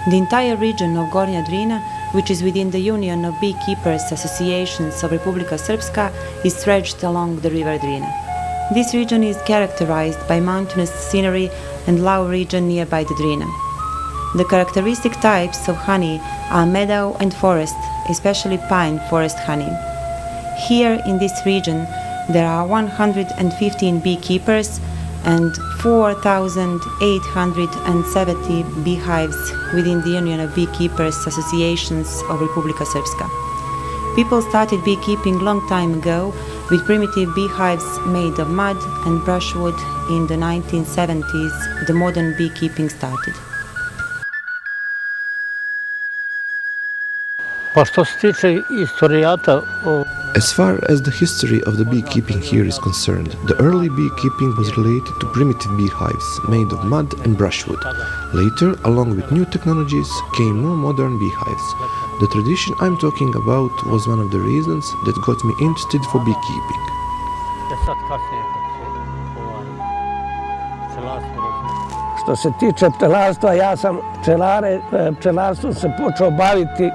The entire region of Gornja Drina, which is within the Union of Beekeepers Associations of Republika Srpska, is stretched along the river Drina. This region is characterized by mountainous scenery and low region nearby the Drina. The characteristic types of honey are meadow and forest, especially pine forest honey. Here in this region, there are 115 beekeepers and 4,870 beehives within the Union of Beekeepers Associations of Republika Srpska. People started beekeeping long time ago with primitive beehives made of mud and brushwood. In the 1970s, the modern beekeeping started. As far as the history of the beekeeping here is concerned, the early beekeeping was related to primitive beehives made of mud and brushwood. Later, along with new technologies, came more modern beehives. The tradition I'm talking about was one of the reasons that got me interested for beekeeping. Što se tiče pčelarstva, ja sam pčelarstvom se počeo baviti.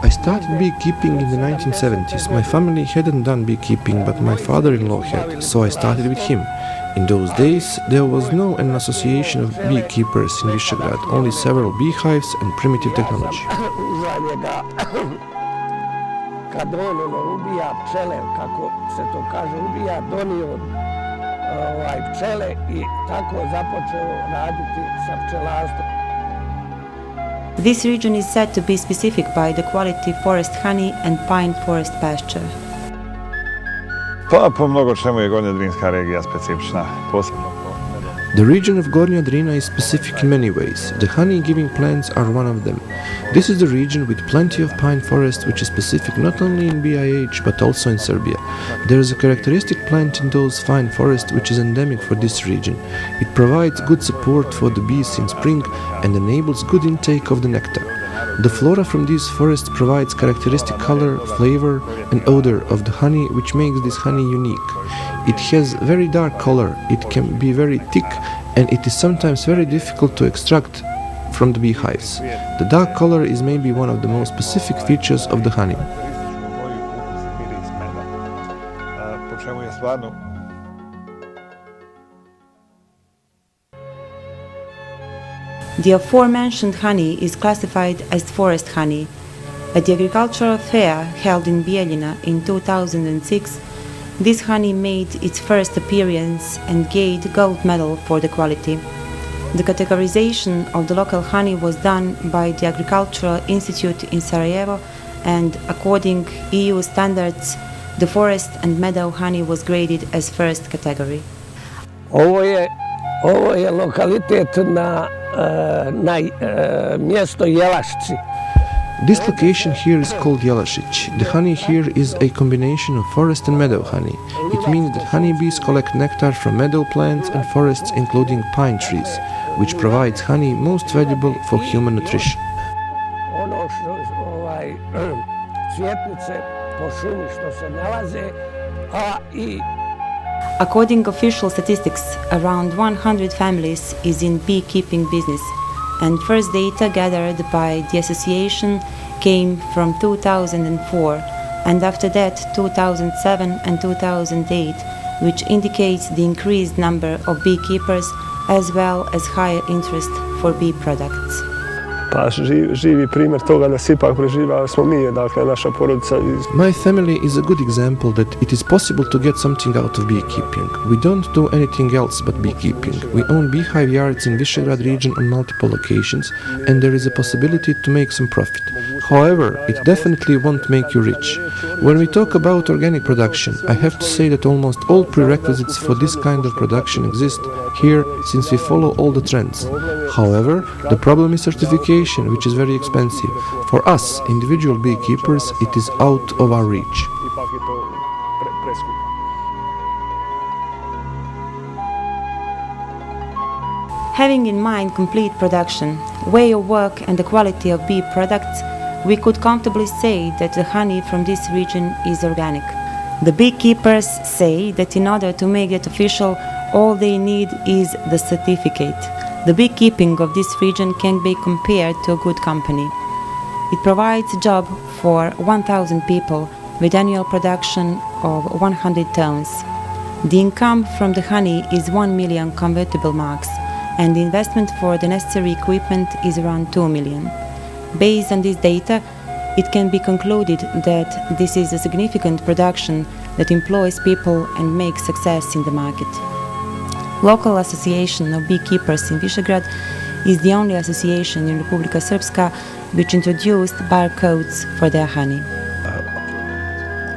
I started beekeeping in the 1970s. My family hadn't done beekeeping, but my father-in-law had, so I started with him. In those days, there was no an association of beekeepers in Visegrad, only several beehives and primitive technology. Kad on ubija pčele, kako se to kaže, ubija, donio pčele i tako započeo raditi sa pčelarstvom. This region is said to be specific by the quality forest honey and pine forest pasture. Pa po mnogo čemu je Gornja-Drinska regija specifična, posebno. The region of Gornja Drina is specific in many ways. The honey-giving plants are one of them. This is the region with plenty of pine forest, which is specific not only in BiH but also in Serbia. There is a characteristic plant in those fine forests which is endemic for this region. It provides good support for the bees in spring and enables good intake of the nectar. The flora from these forests provides characteristic color, flavor and odor of the honey, which makes this honey unique. It has very dark color, it can be very thick, and it is sometimes very difficult to extract from the beehives. The dark color is maybe one of the most specific features of the honey. The aforementioned honey is classified as forest honey. At the agricultural fair held in Bijeljina in 2006, this honey made its first appearance and gained gold medal for the quality. The categorization of the local honey was done by the Agricultural Institute in Sarajevo, and according EU standards, the forest and meadow honey was graded as first category. Ovo je lokalitet na mjesto Jelašići. This location here is called Jelašić. The honey here is a combination of forest and meadow honey. It means that honeybees collect nectar from meadow plants and forests including pine trees, which provides honey most valuable for human nutrition. Ono što cvjetnice po šumi što se nalaze, a i According official statistics, around 100 families is in beekeeping business, and first data gathered by the association came from 2004, and after that 2007 and 2008, which indicates the increased number of beekeepers as well as higher interest for bee products. Pa živi primjer toga da se ipak preživljava smo mi, dakle naša porodica. My family is a good example that it is possible to get something out of beekeeping. We don't do anything else but beekeeping. We own beehive yards in Visegrad region on multiple locations, and there is a possibility to make some profit. However, it definitely won't make you rich. When we talk about organic production, I have to say that almost all prerequisites for this kind of production exist here, since we follow all the trends. However, the problem is certification, which is very expensive. For us, individual beekeepers, it is out of our reach. Having in mind complete production, way of work and the quality of bee products, we could comfortably say that the honey from this region is organic. The beekeepers say that in order to make it official, all they need is the certificate. The beekeeping of this region can be compared to a good company. It provides a job for 1,000 people with annual production of 100 tons. The income from the honey is 1 million convertible marks, and the investment for the necessary equipment is around 2 million. Based on this data, it can be concluded that this is a significant production that employs people and makes success in the market. Local Association of Beekeepers in Visegrad is the only association in Republika Srpska which introduced barcodes for their honey.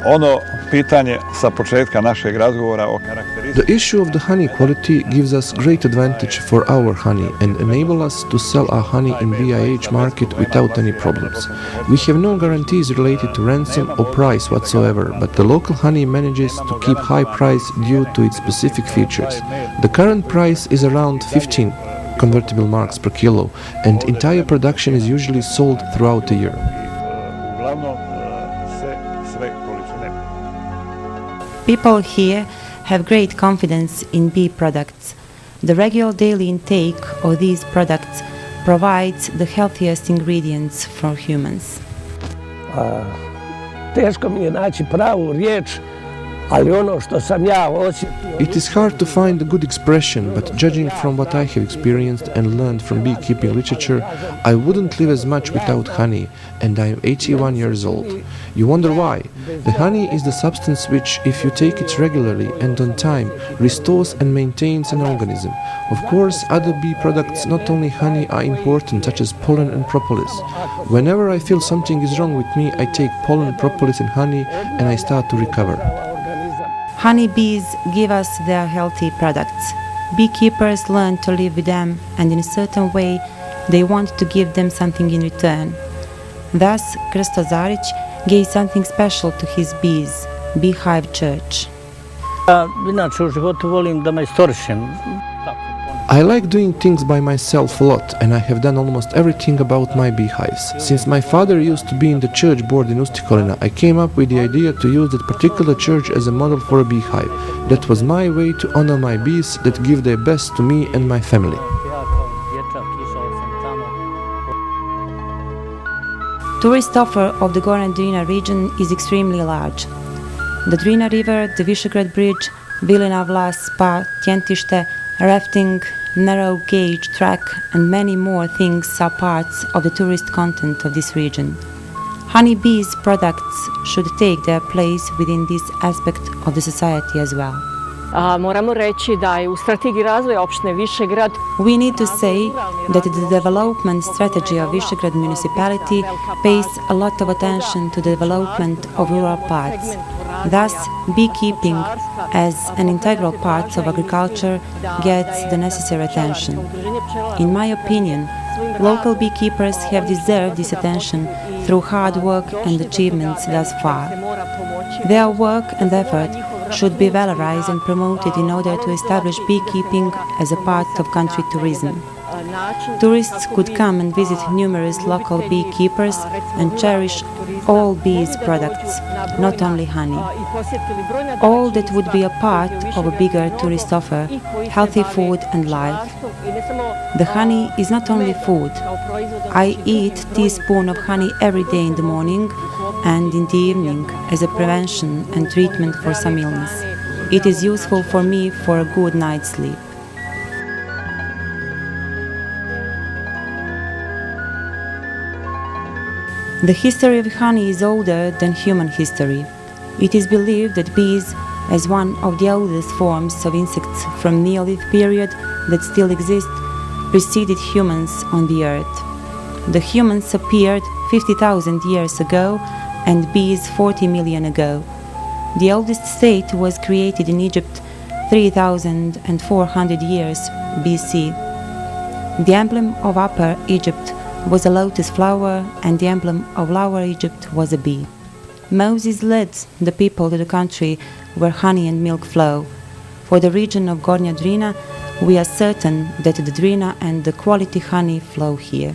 Ono pitanje sa početka našeg razgovora o karakteristikama. The issue of the honey quality gives us great advantage for our honey and enable us to sell our honey in BIH market without any problems. We have no guarantees related to ransom or price whatsoever, but the local honey manages to keep high price due to its specific features. The current price is around 15 convertible marks per kilo, and entire production is usually sold throughout the year. Uglavnom sve količine. People here have great confidence in bee products. The regular daily intake of these products provides the healthiest ingredients for humans. Teško mi je naći pravu riječ, ali ono što sam ja osjetio... It is hard to find a good expression, but judging from what I have experienced and learned from beekeeping literature, I wouldn't live as much without honey, and I am 81 years old. You wonder why? The honey is the substance which, if you take it regularly and on time, restores and maintains an organism. Of course, other bee products, not only honey, are important, such as pollen and propolis. Whenever I feel something is wrong with me, I take pollen, propolis and honey, and I start to recover. Honey bees give us their healthy products. Beekeepers learn to live with them, and in a certain way, they want to give them something in return. Thus, Krsto Zarić gave something special to his bees, Beehive Church. Inače u životu volim da majstorišem. I like doing things by myself a lot, and I have done almost everything about my beehives. Since my father used to be in the church board in Ustikolina, I came up with the idea to use that particular church as a model for a beehive. That was my way to honor my bees that give their best to me and my family. Tourist offer of the Gornja Drina region is extremely large. The Drina River, the Visegrad Bridge, Vilina Vlas, Spa, Tjentište, rafting, narrow gauge track, and many more things are parts of the tourist content of this region. Honeybees products should take their place within this aspect of the society as well. Moramo reći da je u strategiji razvoja opštine Višegrad We need to say that the development strategy of Visegrad municipality pays a lot of attention to the development of rural parts. Thus, beekeeping as an integral part of agriculture gets the necessary attention. In my opinion, local beekeepers have deserved this attention through hard work and achievements thus far. Their work and effort should be valorized and promoted in order to establish beekeeping as a part of country tourism. Tourists could come and visit numerous local beekeepers and cherish all bees products, not only honey. All that would be a part of a bigger tourist offer, healthy food and life. The honey is not only food. I eat a teaspoon of honey every day in the morning and in the evening as a prevention and treatment for some illness. It is useful for me for a good night's sleep. The history of honey is older than human history. It is believed that bees, as one of the oldest forms of insects from Neolith period that still exist, preceded humans on the earth. The humans appeared 50,000 years ago and bees 40 million ago. The oldest state was created in Egypt 3,400 years BC. The emblem of Upper Egypt was a lotus flower, and the emblem of Lower Egypt was a bee. Moses led the people to the country where honey and milk flow. For the region of Gornja Drina, we are certain that the Drina and the quality honey flow here.